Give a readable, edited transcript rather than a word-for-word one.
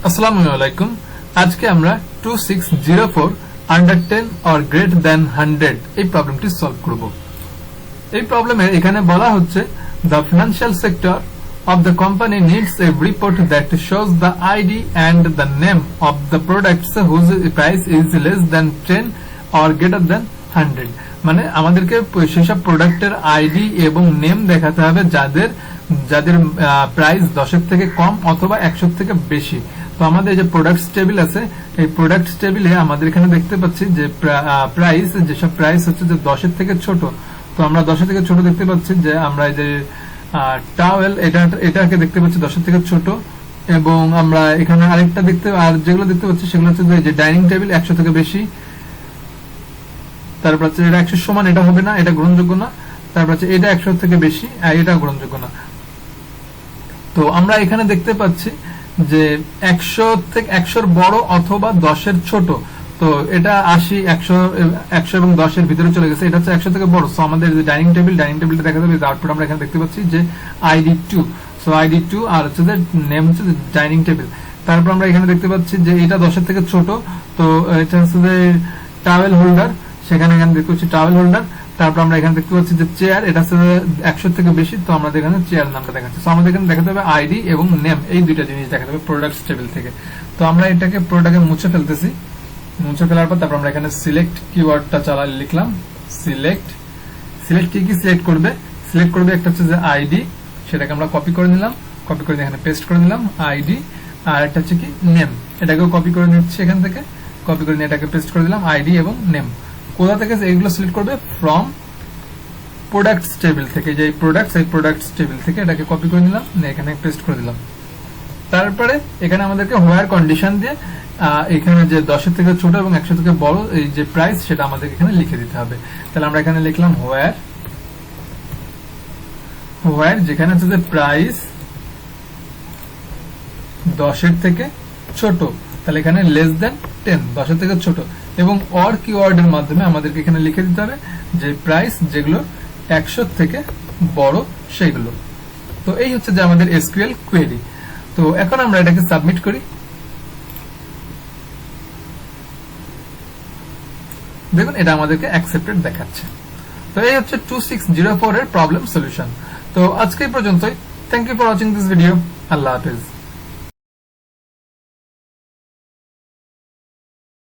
আসসালামু আলাইকুম। আজকে আমরা 2604 আন্ডার 10 অর গ্রেটার দ্যান 100 এই প্রবলেমটি সলভ করব। এই প্রবলেমে এখানে বলা হচ্ছে the financial sector of the company needs a report that shows the ID and the name of the products whose price is less than 10 or greater than 100। মানে আমাদেরকে সেসব প্রোডাক্টের আইডি এবং নেম দেখাতে হবে যাদের প্রাইস 10 এর থেকে কম অথবা 100 এর থেকে বেশি। তো আমাদের যে প্রোডাক্টস টেবিল আছে এই প্রোডাক্টস টেবিলে আমাদের এখানে দেখতে পাচ্ছি যে প্রাইস যেসব প্রাইস হচ্ছে যে 10 এর থেকে ছোট। তো আমরা 10 এর থেকে ছোট দেখতে পাচ্ছি যে আমরা এই যে টাওয়েল এটাকে দেখতে পাচ্ছি 10 এর থেকে ছোট, এবং আমরা এখানে আরেকটা আর যেগুলো দেখতে পাচ্ছি সেগুলো হচ্ছে যে ডাইনিং টেবিল 100 থেকে বেশি, তারপর হচ্ছে এটা 100 সমান, এটা হবে না, এটা গ্রহণযোগ্য না। তারপর হচ্ছে এটা 100 থেকে বেশি আর এটা গ্রহণযোগ্য না। তো আমরা এখানে দেখতে পাচ্ছি যে 100 থেকে 100 বড় অথবা 10 এর ছোট। তো এটা 80 100 এবং 10 এর ভিতরে চলে গেছে, এটা হচ্ছে 100 থেকে বড়। সো আমাদের যে ডাইনিং টেবিলটা দেখা যাবে, আউটপুট আমরা এখানে দেখতে পাচ্ছি যে ID 2। সো ID 2 আর হচ্ছে যে নেম হচ্ছে ডাইনিং টেবিল। তারপর আমরা এখানে দেখতে পাচ্ছি যে এটা 10 এর থেকে ছোট, তো এটা হচ্ছে যে টাওয়েল হোল্ডার, সেখানে দেখতে পাচ্ছি টাওয়েল হোল্ডার। তারপর আমরা এখানে দেখতে পাচ্ছি যে চেয়ার, এটা হচ্ছে 100 থেকে বেশি, তো আমাদের এখানে চেয়ার নামটা দেখাচ্ছে। সো আমাদের এখানে দেখাতে হবে আইডি এবং নেম, এই দুইটা জিনিস দেখাতে হবে প্রোডাক্টস টেবিল থেকে। তো আমরা এটাকে পুরোটাকে মুছে ফেলতেছি। মুছে ফেলার পর তারপর আমরা এখানে সিলেক্ট কিওয়ার্ডটা লিখলাম। সিলেক্ট কি সিলেক্ট করবে একটা হচ্ছে যে আইডি, সেটাকে আমরা কপি করে নিলাম, কপি করে এখানে পেস্ট করে নিলাম আইডি। আর একটা হচ্ছে কি নেম, এটাকেও কপি করে নিচ্ছি এখান থেকে, কপি করে নিয়ে এটাকে পেস্ট করে দিলাম আইডি এবং নেম। কোথা থেকে এইগুলো সিলেক্ট করবে? ফ্রম প্রোডাক্টস টেবিল থেকে। যে প্রোডাক্টস টেবিল থেকে এটাকে কপি করে নিলাম, এখানে পেস্ট করে দিলাম। তারপরে এখানে আমাদেরকে হোয়ার কন্ডিশন দিয়ে এখানে যে 10 এর থেকে ছোট এবং 100 থেকে বড় এই যে প্রাইস সেটা আমাদের এখানে লিখে দিতে হবে। তাহলে আমরা এখানে লিখলাম হোয়ার যেখানে হচ্ছে যে প্রাইস 10 এর থেকে ছোট, তাহলে এখানে লেস দেন 10, 10 এর থেকে ছোট, এবং অর কিওয়ার্ডের মাধ্যমে আমাদেরকে এখানে লিখে দিতে হবে যে প্রাইস যেগুলো 100 থেকে বড় সেগুলো। তো এই হচ্ছে যে আমাদের SQL কোয়েরি। তো এখন আমরা এটাকে সাবমিট করি। দেখুন এটা আমাদেরকে অ্যাকসেপ্টেড দেখাচ্ছে। তো এই হচ্ছে 2604 এর প্রবলেম সলিউশন। তো আজকে পর্যন্তই। Thank you for watching this video. আল্লাহ হাফেজ।